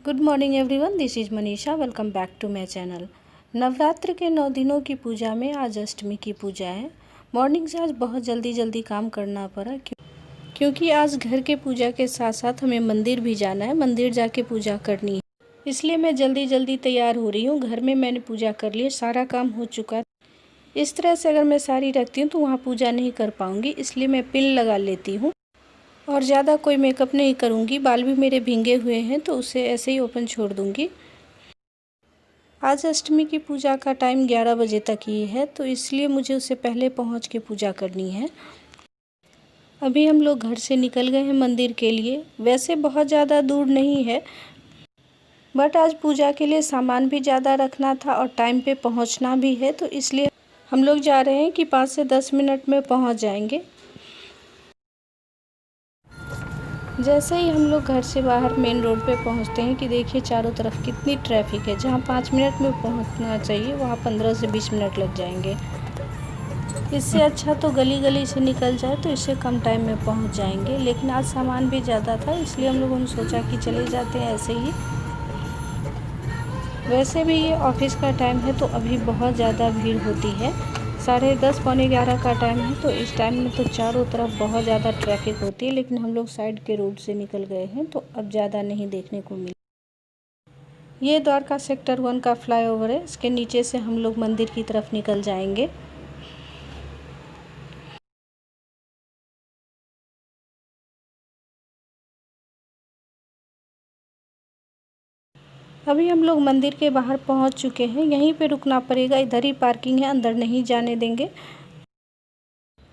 Good morning everyone, this is Manisha. Welcome back to my channel. Navratri के 9 दिनों की पूजा में आज अष्टमी की पूजा है। मॉर्निंग से आज बहुत जल्दी काम करना पड़ा क्योंकि आज घर के पूजा के साथ साथ हमें मंदिर भी जाना है, मंदिर जाके पूजा करनी है। इसलिए मैं जल्दी तैयार हो रही हूँ। घर में मैंने पूजा कर ली, सारा काम हो चुका है। इस तरह से अगर मैं साड़ी रखती हूँ तो वहाँ पूजा नहीं कर पाऊँगी, इसलिए मैं पिन लगा लेती हूँ और ज़्यादा कोई मेकअप नहीं करूँगी। बाल भी मेरे भींगे हुए हैं तो उसे ऐसे ही ओपन छोड़ दूँगी। आज अष्टमी की पूजा का टाइम 11 बजे तक ही है, तो इसलिए मुझे उससे पहले पहुँच के पूजा करनी है। अभी हम लोग घर से निकल गए हैं मंदिर के लिए। वैसे बहुत ज़्यादा दूर नहीं है, बट आज पूजा के लिए सामान भी ज़्यादा रखना था और टाइम पे पहुँचना भी है, तो इसलिए हम लोग जा रहे हैं कि 5 से 10 मिनट में पहुँच जाएंगे। जैसे ही हम लोग घर से बाहर मेन रोड पे पहुंचते हैं कि देखिए चारों तरफ कितनी ट्रैफिक है। जहां 5 मिनट में पहुंचना चाहिए वहां 15 से 20 मिनट लग जाएंगे। इससे अच्छा तो गली से निकल जाए तो इससे कम टाइम में पहुंच जाएंगे। लेकिन आज सामान भी ज़्यादा था, इसलिए हम लोगों ने सोचा कि चले जाते हैं ऐसे ही। वैसे भी ये ऑफिस का टाइम है तो अभी बहुत ज़्यादा भीड़ होती है। 10:30 पौने 11 का टाइम है, तो इस टाइम में तो चारों तरफ बहुत ज़्यादा ट्रैफिक होती है। लेकिन हम लोग साइड के रोड से निकल गए हैं तो अब ज़्यादा नहीं देखने को मिला। ये द्वारका सेक्टर 1 का फ्लाईओवर है। इसके नीचे से हम लोग मंदिर की तरफ निकल जाएंगे। अभी हम लोग मंदिर के बाहर पहुंच चुके हैं। यहीं पे रुकना पड़ेगा, इधर ही पार्किंग है, अंदर नहीं जाने देंगे।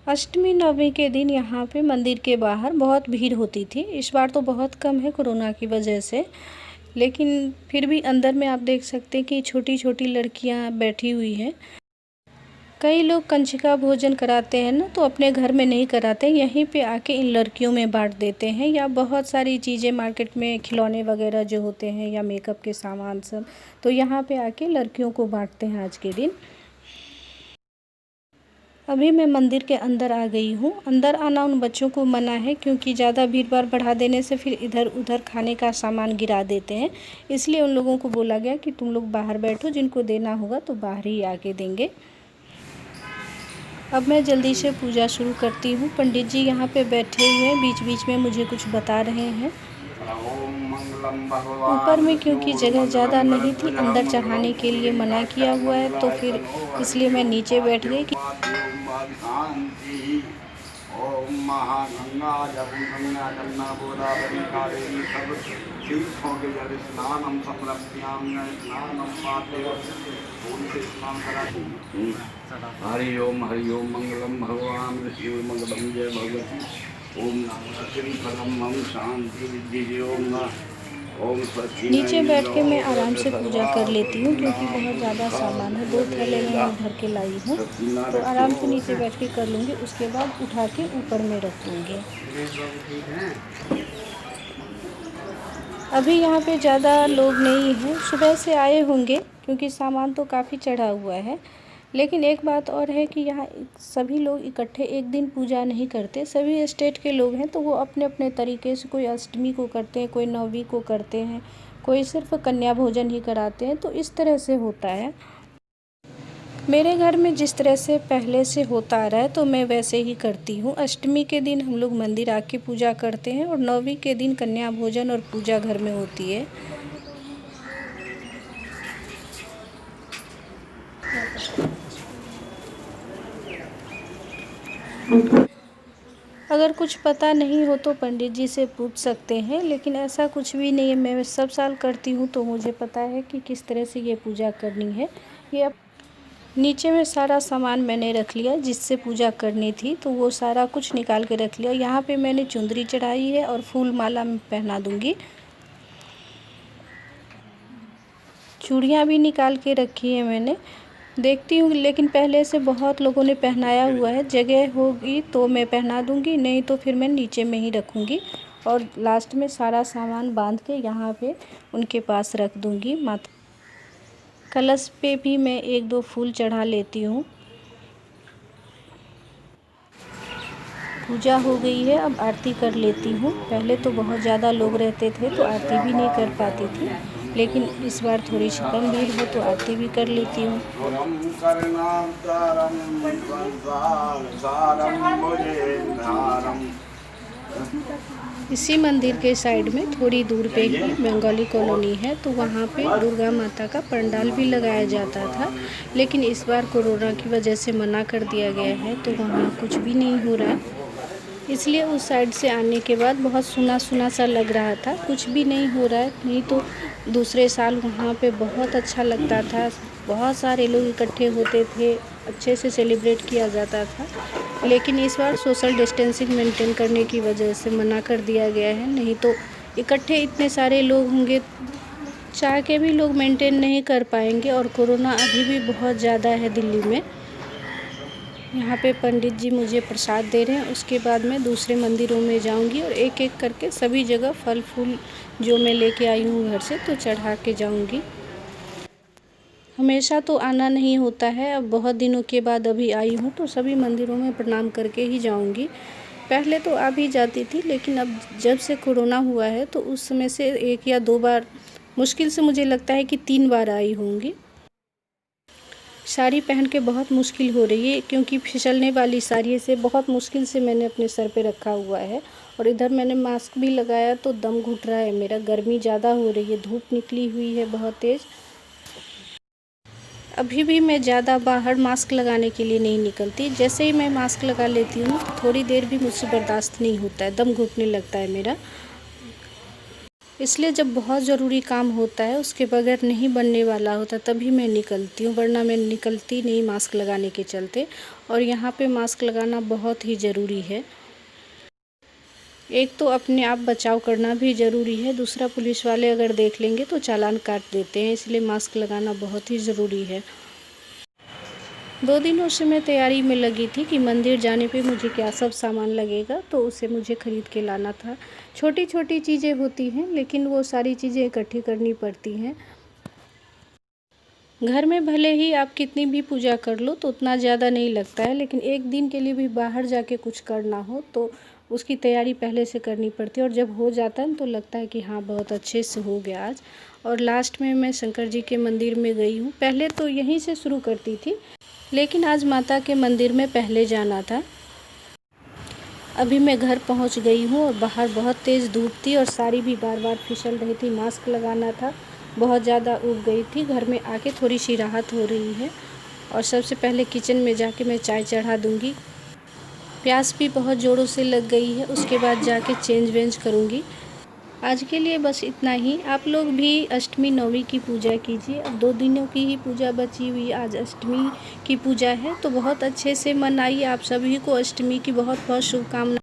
अष्टमी नवमी के दिन यहाँ पे मंदिर के बाहर बहुत भीड़ होती थी। इस बार तो बहुत कम है कोरोना की वजह से, लेकिन फिर भी अंदर में आप देख सकते हैं कि छोटी छोटी लड़कियाँ बैठी हुई हैं। कई लोग कंजका भोजन कराते हैं ना, तो अपने घर में नहीं कराते, यहीं पे आके इन लड़कियों में बांट देते हैं। या बहुत सारी चीज़ें मार्केट में खिलौने वगैरह जो होते हैं या मेकअप के सामान सब, तो यहाँ पे आके लड़कियों को बांटते हैं आज के दिन। अभी मैं मंदिर के अंदर आ गई हूँ। अंदर आना उन बच्चों को मना है क्योंकि ज़्यादा भीड़ भाड़ बढ़ा देने से फिर इधर उधर खाने का सामान गिरा देते हैं। इसलिए उन लोगों को बोला गया कि तुम लोग बाहर बैठो, जिनको देना होगा तो बाहर ही आके देंगे। अब मैं जल्दी से पूजा शुरू करती हूँ। पंडित जी यहाँ पे बैठे हुए हैं, बीच बीच में मुझे कुछ बता रहे हैं। ऊपर में क्योंकि जगह ज़्यादा नहीं थी, अंदर चढ़ाने के लिए मना किया हुआ है, तो फिर इसलिए मैं नीचे बैठ गई। ओम महागंगा जमुना गोदावरी कावेरी सब तीर्थों के जल स्नानम समर्पयामि स्नानम पाते फूल से स्नान कराती। हरि ओम मंगलम भगवान शिव मंगलम जय भगवती। ओम नमः फलम हम शांति विद्धि ओम नीचे बैठ के मैं आराम से पूजा कर लेती हूँ क्योंकि बहुत ज़्यादा सामान है। 2 थैले में मैं भर के लाई हूँ, तो आराम से नीचे बैठ के कर लूँगी। उसके बाद उठा के ऊपर में रख दूँगी। अभी यहाँ पे ज़्यादा लोग नहीं हैं, सुबह से आए होंगे क्योंकि सामान तो काफ़ी चढ़ा हुआ है। लेकिन एक बात और है कि यहाँ सभी लोग इकट्ठे एक दिन पूजा नहीं करते। सभी स्टेट के लोग हैं तो वो अपने अपने तरीके से, कोई अष्टमी को करते हैं, कोई नौवीं को करते हैं, कोई सिर्फ कन्या भोजन ही कराते हैं। तो इस तरह से होता है। मेरे घर में जिस तरह से पहले से होता आ रहा है तो मैं वैसे ही करती हूँ। अष्टमी के दिन हम लोग मंदिर आके पूजा करते हैं और नौवीं के दिन कन्या भोजन और पूजा घर में होती है। अगर कुछ पता नहीं हो तो पंडित जी से पूछ सकते हैं, लेकिन ऐसा कुछ भी नहीं है। मैं सब साल करती हूँ तो मुझे पता है कि किस तरह से ये पूजा करनी है। ये अब नीचे में सारा सामान मैंने रख लिया जिससे पूजा करनी थी, तो वो सारा कुछ निकाल के रख लिया। यहाँ पे मैंने चुंदरी चढ़ाई है और फूल माला में पहना दूँगी। चूड़ियाँ भी निकाल के रखी है मैंने, देखती हूँ। लेकिन पहले से बहुत लोगों ने पहनाया हुआ है, जगह होगी तो मैं पहना दूँगी, नहीं तो फिर मैं नीचे में ही रखूँगी। और लास्ट में सारा सामान बांध के यहाँ पे उनके पास रख दूँगी। माता कलश पे भी मैं 1-2 फूल चढ़ा लेती हूँ। पूजा हो गई है, अब आरती कर लेती हूँ। पहले तो बहुत ज़्यादा लोग रहते थे तो आरती भी नहीं कर पाती थी, लेकिन इस बार थोड़ी सी कम भीड़ है तो आरती भी कर लेती हूँ। इसी मंदिर के साइड में थोड़ी दूर पे ही बंगाली कॉलोनी है, तो वहाँ पे दुर्गा माता का पंडाल भी लगाया जाता था, लेकिन इस बार कोरोना की वजह से मना कर दिया गया है, तो वहाँ कुछ भी नहीं हो रहा है। इसलिए उस साइड से आने के बाद बहुत सुना सुना सा लग रहा था, कुछ भी नहीं हो रहा है। नहीं तो दूसरे साल वहाँ पे बहुत अच्छा लगता था, बहुत सारे लोग इकट्ठे होते थे, अच्छे से सेलिब्रेट किया जाता था। लेकिन इस बार सोशल डिस्टेंसिंग मेंटेन करने की वजह से मना कर दिया गया है। नहीं तो इकट्ठे इतने सारे लोग होंगे, चाह के भी लोग मेंटेन नहीं कर पाएंगे। और कोरोना अभी भी बहुत ज़्यादा है दिल्ली में। यहाँ पे पंडित जी मुझे प्रसाद दे रहे हैं, उसके बाद मैं दूसरे मंदिरों में जाऊंगी और एक एक करके सभी जगह फल फूल जो मैं लेके आई हूँ घर से तो चढ़ा के जाऊंगी। हमेशा तो आना नहीं होता है, अब बहुत दिनों के बाद अभी आई हूँ तो सभी मंदिरों में प्रणाम करके ही जाऊंगी। पहले तो आ भी जाती थी, लेकिन अब जब से कोरोना हुआ है तो उस समय से 1 या 2 बार, मुश्किल से मुझे लगता है कि 3 बार आई होंगी। साड़ी पहन के बहुत मुश्किल हो रही है, क्योंकि फिसलने वाली साड़ी से बहुत मुश्किल से मैंने अपने सर पे रखा हुआ है। और इधर मैंने मास्क भी लगाया तो दम घुट रहा है मेरा, गर्मी ज़्यादा हो रही है, धूप निकली हुई है बहुत तेज़। अभी भी मैं ज़्यादा बाहर मास्क लगाने के लिए नहीं निकलती, जैसे ही मैं मास्क लगा लेती हूँ थोड़ी देर भी मुझसे बर्दाश्त नहीं होता है, दम घुटने लगता है मेरा। इसलिए जब बहुत ज़रूरी काम होता है, उसके बगैर नहीं बनने वाला होता, तभी मैं निकलती हूँ, वरना मैं निकलती नहीं मास्क लगाने के चलते। और यहाँ पे मास्क लगाना बहुत ही ज़रूरी है। एक तो अपने आप बचाव करना भी ज़रूरी है, दूसरा पुलिस वाले अगर देख लेंगे तो चालान काट देते हैं, इसलिए मास्क लगाना बहुत ही ज़रूरी है। 2 दिनों से मैं तैयारी में लगी थी कि मंदिर जाने पे मुझे क्या सब सामान लगेगा, तो उसे मुझे ख़रीद के लाना था। छोटी छोटी चीज़ें होती हैं, लेकिन वो सारी चीज़ें इकट्ठी करनी पड़ती हैं। घर में भले ही आप कितनी भी पूजा कर लो तो उतना ज़्यादा नहीं लगता है, लेकिन एक दिन के लिए भी बाहर जाके कुछ करना हो तो उसकी तैयारी पहले से करनी पड़ती है। और जब हो जाता है तो लगता है कि हाँ बहुत अच्छे से हो गया आज। और लास्ट में मैं शंकर जी के मंदिर में गई हूँ। पहले तो यहीं से शुरू करती थी, लेकिन आज माता के मंदिर में पहले जाना था। अभी मैं घर पहुँच गई हूँ और बाहर बहुत तेज़ धूप थी और साड़ी भी बार बार फिसल रही थी, मास्क लगाना था, बहुत ज़्यादा उब गई थी। घर में आके थोड़ी सी राहत हो रही है। और सबसे पहले किचन में जाके मैं चाय चढ़ा दूँगी। प्यास भी बहुत ज़ोरों से लग गई है, उसके बाद जाके चेंज वेंज करूँगी। आज के लिए बस इतना ही। आप लोग भी अष्टमी नवमी की पूजा कीजिए। अब 2 दिनों की ही पूजा बची हुई, आज अष्टमी की पूजा है तो बहुत अच्छे से मनाइए। आप सभी को अष्टमी की बहुत बहुत शुभकामनाएं।